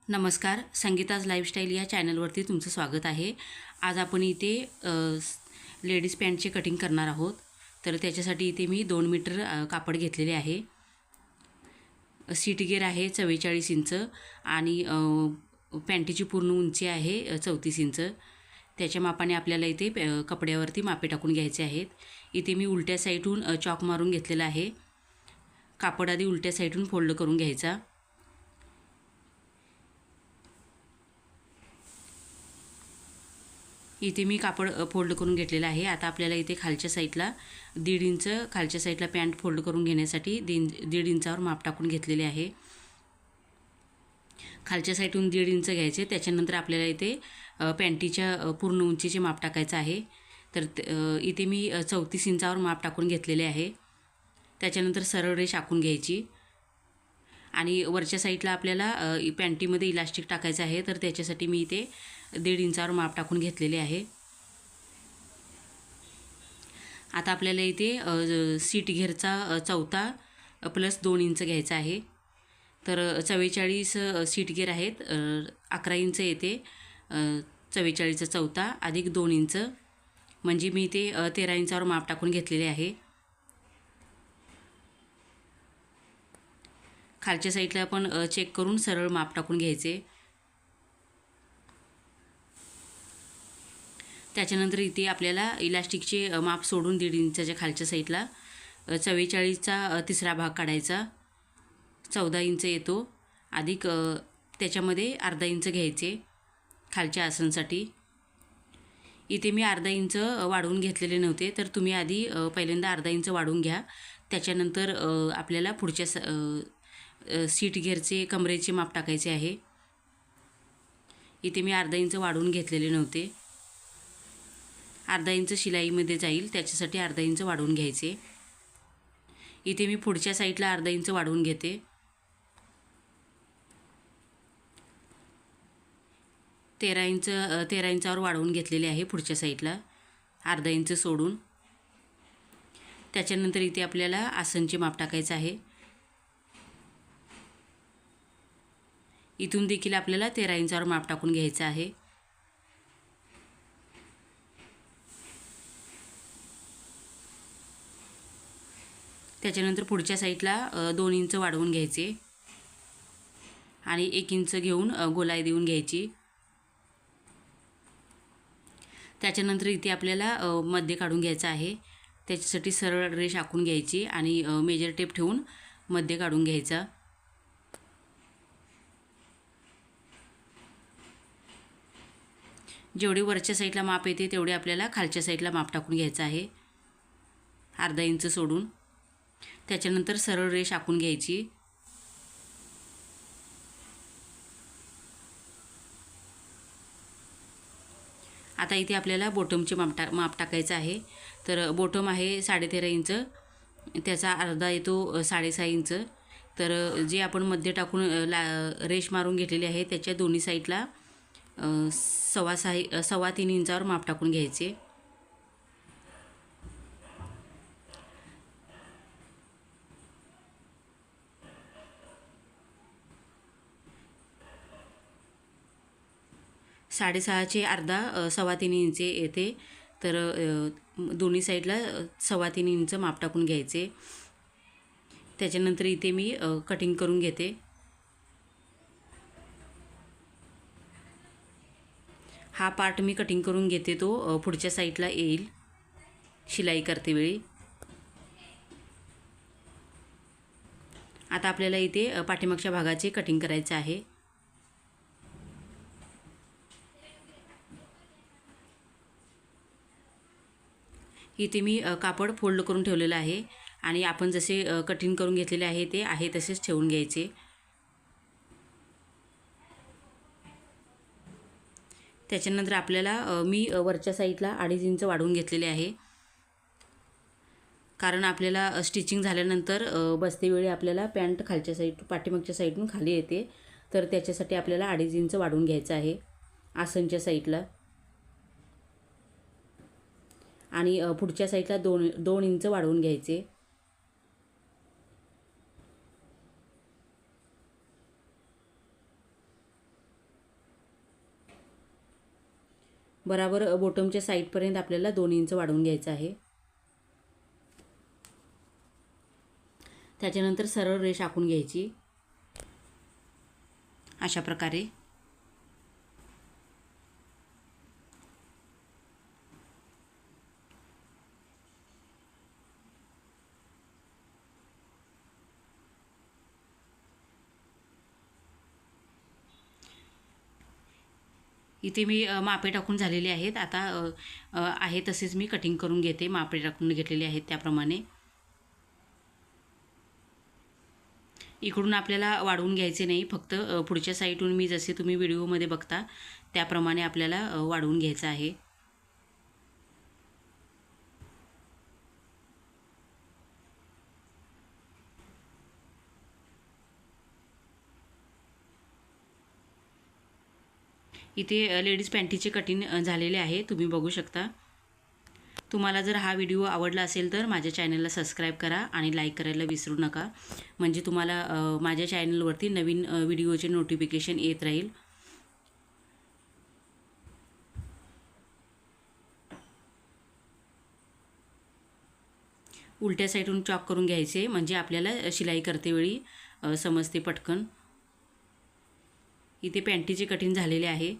नमस्कार, संगीताज लाईफस्टाईल या चॅनलवरती तुमचं स्वागत आहे. आज आपण इथे लेडीज पॅन्टचे कटिंग करणार आहोत. तर त्याच्यासाठी इथे मी 2 मीटर कापड घेतलेले आहे. सीट घेर आहे 44 इंच आणि पॅन्टीची पूर्ण उंची आहे 34 इंच. त्याच्या मापाने आपल्याला इथे कपड्यावरती मापे टाकून घ्यायचे आहेत. इथे मी उलट्या साईडून चॉक मारून घेतलेला आहे. कापड आधी उलट्या साईडून फोल्ड करून घ्यायचा. इथे मी कापड फोल्ड करून घेतलेलं आहे. आता आपल्याला इथे खालच्या साईडला 1.5 इंच खालच्या साईडला पॅन्ट फोल्ड करून घेण्यासाठी 1.5 इंचावर माप टाकून घेतलेले आहे. खालच्या साईडून 1.5 इंच घ्यायचे. त्याच्यानंतर आपल्याला इथे पॅन्टीच्या पूर्ण उंचीचे माप टाकायचं आहे. तर इथे मी 34 इंचावर माप टाकून घेतलेले आहे. त्याच्यानंतर सरळ रेष आखून घ्यायची आणि वरच्या साईडला आपल्याला पॅन्टीमध्ये इलास्टिक टाकायचं आहे. तर त्याच्यासाठी मी इथे 1.5 इंचावर माप टाकून घेतलेले आहे. आता आपल्याला इथे सीट घेरचा चौथा प्लस 2 इंच घ्यायचा आहे. तर 44 सीट घेर आहेत, 11 इंच येते. 44चा चौथा अधिक 2 इंच म्हणजे मी इथे 13 इंचावर माप टाकून घेतलेले आहे. खालच्या साईडला आपण चेक करून सरळ माप टाकून घ्यायचे. त्याच्यानंतर इथे आपल्याला इलास्टिकचे माप सोडून 1.5 इंचाच्या खालच्या साईडला 44चा तिसरा भाग काढायचा. 14 इंच येतो अधिक त्याच्यामध्ये अर्धा इंच घ्यायचे खालच्या आसनसाठी. इथे मी अर्धा इंच वाढवून घेतलेले नव्हते, तर तुम्ही आधी पहिल्यांदा अर्धा इंच वाढवून घ्या. त्याच्यानंतर आपल्याला पुढच्या सीट घेरचे कमरेचे माप टाकायचे आहे. इथे मी अर्धा इंच वाढवून घेतलेले नव्हते. अर्धा इंच शिलाईमध्ये जाईल त्याच्यासाठी अर्धा इंच वाढवून घ्यायचे. इथे मी पुढच्या साईडला अर्धा इंच वाढवून घेते. 13 इंचावर वाढवून घेतलेले आहे पुढच्या साईडला अर्धा इंच सोडून. त्याच्यानंतर इथे आपल्याला आसनचे माप टाकायचं आहे. इथून देखील आपल्याला 13 इंचावर माप टाकून घ्यायचं आहे. त्याच्यानंतर पुढच्या साईडला 2 इंच वाढवून घ्यायचे आणि 1 इंच घेऊन गोलाई देऊन घ्यायची. त्याच्यानंतर इथे आपल्याला मध्ये काढून घ्यायचं आहे. त्याच्यासाठी सरळ रेष आखून घ्यायची आणि मेजर टेप ठेवून मध्ये काढून घ्यायचा. जेवढे वरच्या साईडला माप येते तेवढे आपल्याला खालच्या साईडला माप टाकून घ्यायचं आहे अर्धा इंच सोडून. त्याच्यानंतर सरळ रेष आखून घ्यायची. आता इथे आपल्याला बॉटमचे माप टाकायचं आहे. तर बॉटम आहे 13.5 इंच, त्याचा अर्धा येतो 6.5 इंच. तर जे आपण मध्ये टाकून रेष मारून घेतलेली आहे त्याच्या दोन्ही साईडला 3.25 इंचावर माप टाकून घ्यायचे. साडेसहाचे अर्धा 3.25 इंच येते. तर दोन्ही साईडला 3.25 इंच माप टाकून घ्यायचे. त्याच्यानंतर इथे मी कटिंग करून घेते. हा पार्ट मी कटिंग करून घेते, तो पुढच्या साईडला येईल शिलाई करते वेळी. आता आपल्याला इथे पाठीमागच्या भागाचे कटिंग करायचे आहे. इथे मी कापड फोल्ड करून ठेवलेलं आहे आणि आपण जसे कटिंग करून घेतलेले आहे ते आहे तसेच ठेवून घ्यायचे. त्याच्यानंतर आपल्याला मी वरच्या साईडला 2.5 इंच वाढवून घेतलेले आहे. कारण आपल्याला स्टिचिंग झाल्यानंतर बसतेवेळी आपल्याला पॅन्ट खालच्या साईड पाठीमागच्या साईडून खाली येते. तर त्याच्यासाठी आपल्याला 2.5 इंच वाढवून घ्यायचं आहे आसनच्या साईडला आणि पुढच्या साईडला 2 इंच वाढवून घ्यायचे. बराबर बॉटमच्या साईडपर्यंत आपल्याला 2 इंच वाढवून घ्यायचं आहे. त्याच्यानंतर सरळ रेष आखून घ्यायची अशा प्रकारे. इथे मी मापे टाकून झालेले आहेत. आता आहे तसेच मी कटिंग करून घेते. मापे टाकून घेतलेले आहेत त्याप्रमाणे. इकडून आपल्याला वाढवून घ्यायचे नाही, फक्त पुढच्या साईडून मी जसे तुम्ही व्हिडिओमध्ये बघता त्याप्रमाणे आपल्याला वाढवून घ्यायचं आहे. इथे लेडीज पॅन्टीचे कटिंग झालेले आहे, तुम्ही बघू शकता. तुम्हाला जर हा व्हिडिओ आवडला असेल तर माझ्या चॅनलला सबस्क्राईब करा आणि लाईक करायला विसरू नका, म्हणजे तुम्हाला माझ्या चॅनलवरती नवीन व्हिडिओचे नोटिफिकेशन येत राहील. उलट्या साईडून चॉक करून घ्यायचे, म्हणजे आपल्याला शिलाई करतेवेळी समजते पटकन. इथे पॅन्टीचे कटिंग झालेले आहे.